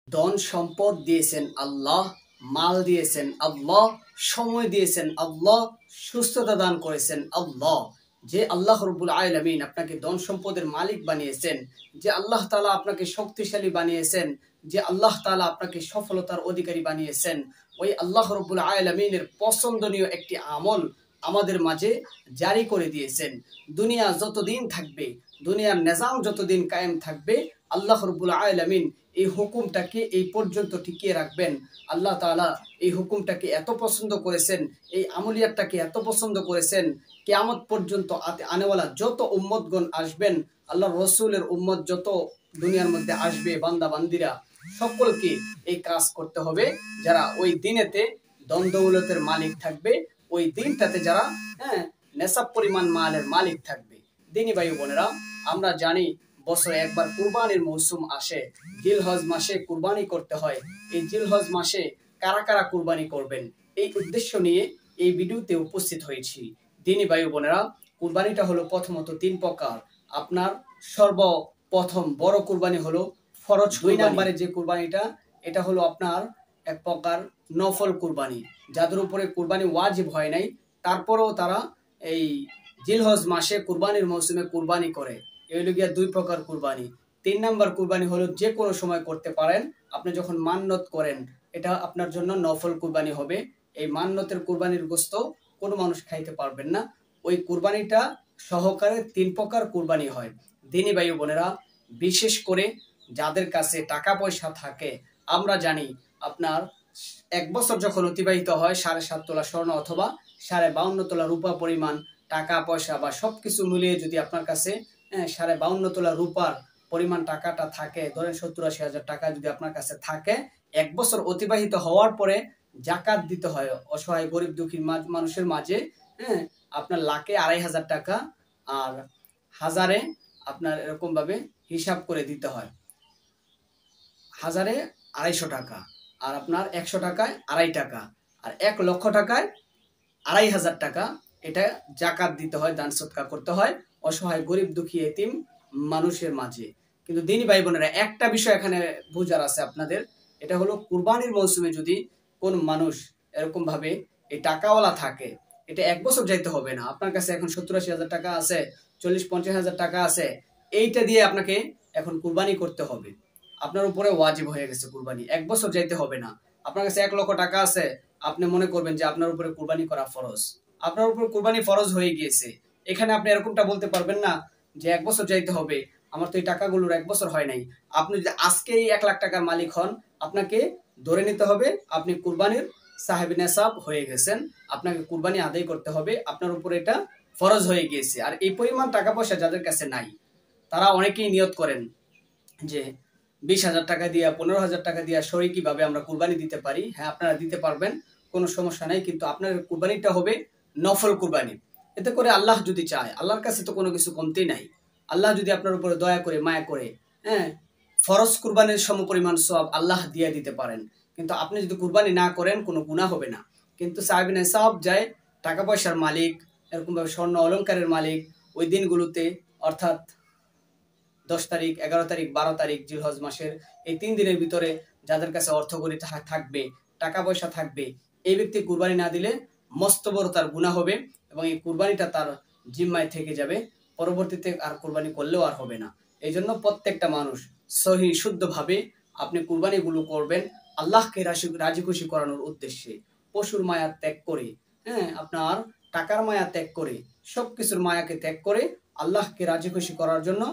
ধন সম্পদ দিয়েছেন আল্লাহ, মাল দিয়েছেন আল্লাহ, সময় দিয়েছেন আল্লাহ, সুস্থতা দান করেছেন আল্লাহ। যে আল্লাহ রব্বুল আলামিন আপনাকে ধন সম্পদের মালিক বানিয়েছেন, যে আল্লাহ তাআলা আপনাকে শক্তিশালী বানিয়েছেন, যে আল্লাহ তাআলা আপনাকে সফলতার অধিকারী বানিয়েছেন, ওই আল্লাহ রব্বুল আলামিনের পছন্দনীয় একটি আমল আমাদের মাঝে জারি করে দিয়েছেন। দুনিয়া যতদিন থাকবে, দুনিয়ার নিজাম যতদিন কায়েম থাকবে, আল্লাহ রব্বুল আলামিন এই হুকুমটাকে এই পর্যন্ত টিকিয়ে রাখবেন। আল্লাহ তাআলা এই হুকুমটাকে এত পছন্দ করেছেন, এই আমলিয়াতটাকে এত পছন্দ করেছেন, কিয়ামত পর্যন্ত আনেওয়ালা যত উম্মতগণ আসবেন, আল্লাহ রসুলের উম্মত যত দুনিয়ার মধ্যে আসবে, বান্দা বান্দিরা, সকলকে এই কাজ করতে হবে। যারা ওই দিনেতে ধন দৌলতের মালিক থাকবে, ওই দিনটাতে যারা নেশাব পরিমাণ মালের মালিক থাকবে। দিনী ভাই বোনেরা, আমরা জানি বছরে একবার কুরবানির মৌসুম আসে। জিলহজ মাসে কুরবানি করতে হয়। এই জিলহজ মাসে কারা কারা কুরবানি করবেন, এই উদ্দেশ্য নিয়ে এই ভিডিওতে উপস্থিত হয়েছি। দিনী ভাই বোনেরা, কুরবানিটা হলো প্রথমত 3 প্রকার। আপনার সর্বপ্রথম বড় কুরবানি হলো ফরজ। 2 নম্বরে যে কুরবানিটা, এটা হলো আপনার এক প্রকার নফল কুরবানি। যাদের উপরে কুরবানি ওয়াজিব হয় নাই, তারপরেও তারা এই জিলহজ মাসে কুরবানির মৌসুমে কুরবানি করে। এগুলো গিয়া 2 প্রকার কুরবানি। 3 নম্বর কুরবানি হলো যে কোনো সময় করতে পারেন। আপনি যখন মান্নত করেন, এটা আপনার জন্য নফল কুরবানি হবে। এই মান্নতের কুরবানির গোশত কোনো মানুষ খাইতে পারবেন না। ওই কুরবানিটা সহকারে 3 প্রকার কুরবানি হয়। দিনী ভাই বোনেরা, বিশেষ করে যাদের কাছে টাকা পয়সা থাকে, আমরা জানি আপনার 1 বছর যখন অতিবাহিত হয়, 7.5 তোলা স্বর্ণ অথবা 52.5 তোলা রূপা পরিমাণ টাকা পয়সা বা সবকিছু মিলিয়ে যদি আপনার কাছে 52.5 তোলা রূপার পরিমাণ টাকাটা থাকে, ধরেন 70-80 হাজার টাকা যদি আপনার কাছে থাকে, 1 বছর অতিবাহিত হওয়ার পরে জাকাত দিতে হয় অসহায় গরিব দুঃখী মানুষের মাঝে। আপনার লাখে 2,500 টাকা, আর হাজারে আপনার এরকম ভাবে হিসাব করে দিতে হয়। হাজারে 250 টাকা, আর আপনার 100 টাকায় 2.5 টাকা, আর 1 লক্ষ টাকায় 2,500 টাকা। এটা জাকাত দিতে হয়, দান সদকা করতে হয় অসহায় গরিব দুঃখী এতিম মানুষের মাঝে। কিন্তু দিনী ভাই বোনেরা, একটা বিষয় এখানে বোঝার আছে আপনাদের। এটা হলো কুরবানির মৌসুমে যদি কোন মানুষ এরকম ভাবে এই টাকাওয়ালা থাকে, এটা 1 বছর যাইতে হবে না। আপনার কাছে এখন 70-80 হাজার টাকা আছে, 40-50 হাজার টাকা আছে, এইটা দিয়ে আপনাকে এখন কুরবানি করতে হবে। আপনার উপরে ওয়াজিব হয়ে গেছে কুরবানি, 1 বছর যাইতে হবে না। আপনার কাছে 1 লক্ষ টাকা আছে, আপনি মনে করবেন যে আপনার উপরে কুরবানি করা ফরজ, আপনার উপর কুরবানি ফরজ হয়ে গিয়েছে। এখানে আপনি এরকমটা বলতে পারবেন না যে 1 বছর যাইতে হবে, আমার তো এই টাকাগুলোর 1 বছর হয় নাই। আপনি যদি আজকেই 1 লাখ টাকার মালিক হন, আপনাকে ধরে নিতে হবে আপনি কুরবানির সাহেবে নেসাব হয়ে গেছেন, আপনাকে কুরবানি আদায় করতে হবে, আপনার উপর এটা ফরজ হয়ে গিয়েছে। আর এই পরিমাণ টাকা পয়সা যাদের কাছে নাই, তারা অনেকেই নিয়ত করেন যে 20,000 টাকা দিয়া, 15,000 টাকা দিয়া শরীকিভাবে আমরা কুরবানি দিতে পারি। হ্যাঁ, আপনারা দিতে পারবেন, কোনো সমস্যা নাই। কিন্তু আপনার কুরবানিটা হবে নফল কুরবানি। এতে করে আল্লাহ যদি চায়, আল্লাহর কাছে তো কোনো কিছু কমতি নাই। আল্লাহ যদি আপনার উপরে দয়া করে, মায়া করে, ফরজ কুরবানির সমপরিমাণ সওয়াব আল্লাহ দিয়ে দিতে পারেন। কিন্তু আপনি যদি কুরবানি না করেন, কোনো গুনাহ হবে না। কিন্তু সাহেব নেসাব যায়, টাকা পয়সার মালিক, এরকমভাবে স্বর্ণ অলংকারের মালিক, ওই দিনগুলোতে অর্থাৎ 10 তারিখ, 11 তারিখ, 12 তারিখ জিলহজ মাসের এই 3 দিনের ভিতরে যাদের কাছে অর্থকড়ি থাকবে, টাকা পয়সা থাকবে, এই ব্যক্তি কুরবানি না দিলে মস্ত বড় তার গুনাহ হবে এবং এই কুরবানিটা তার জিম্মায় থেকে যাবে। পরবর্তীতে আর কুরবানি করলেও আর হবে না। এই জন্য প্রত্যেকটা মানুষ সহি শুদ্ধভাবে আপনি কুরবানিগুলো করবেন আল্লাহকে রাজি খুশি করানোর উদ্দেশ্যে। পশুর মায়া ত্যাগ করে, আপনার টাকার মায়া ত্যাগ করে, সবকিছুর মায়াকে ত্যাগ করে আল্লাহকে রাজি খুশি করার জন্য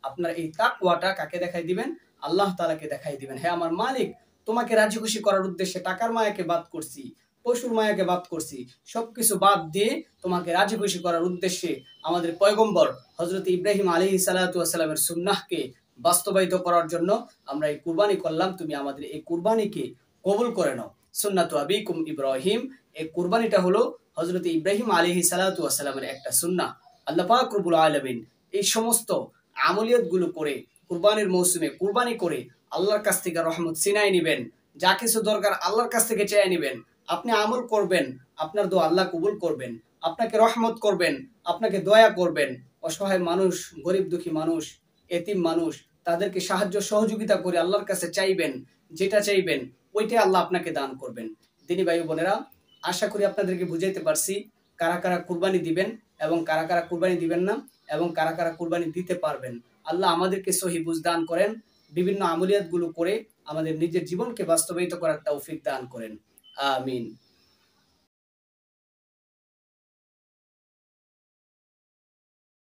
আপনার এই তাকওয়াটা কাকে দেখাই দিবেন? আল্লাহ তাআলাকে দেখাই দিবেন। হ্যাঁ আমার মালিক, তোমাকে রাজি খুশি করার উদ্দেশ্যে টাকার মায়াকে বাদ করছি, পশুর মায়াকে বাদ করছি, সবকিছু বাদ দিয়ে তোমাকে রাজি খুশি করার উদ্দেশ্যে আমাদের পয়গম্বর হযরত ইব্রাহিম আলাইহিস সালাতু ওয়াস সালামের সুন্নাহকে বাস্তবায়িত করার জন্য আমরা এই কুরবানি করলাম। তুমি আমাদের এই কুরবানিকে কবুল করে নাও। সুন্নাতু আবিকুম ইব্রাহিম, এই কুরবানিটা হলো হযরত ইব্রাহিম আলাইহিস সালাতু ওয়াস সালামের একটা সুন্নাহ। আল্লাহ পাক রব্বুল আলামিন এই সমস্ত আমলিয়াতগুলো করে কুরবানির মৌসুমে কুরবানি করে আল্লাহর কাছ থেকে রহমত ছিনাই নেবেন। যা কিছু দরকার আল্লাহর কাছ থেকে চেয়ে নেবেন। আপনি আমল করবেন, আপনার দোয়া আল্লাহ কবুল করবেন, আপনাকে রহমত করবেন, আপনাকে দয়া করবেন, অসহায় মানুষ, গরিব দুঃখী মানুষ, এতিম মানুষ, তাদেরকে সাহায্য সহযোগিতা করে আল্লাহর কাছে চাইবেন, যেটা চাইবেন ওইটাই আল্লাহ আপনাকে দান করবেন। দিনী ভাই বোনেরা, আশা করি আপনাদেরকে বুঝাইতে পারছি কারা কারা কুরবানি দিবেন এবং কারা কারা কুরবানি দিবেন না এবং কারা কারা কুরবানি দিতে পারবেন। আল্লাহ আমাদেরকে সহি বুঝ দান করেন, বিভিন্ন আমলিয়াতগুলো করে আমাদের নিজের জীবনকে বাস্তবায়িত করার তৌফিক দান করেন। আমিন।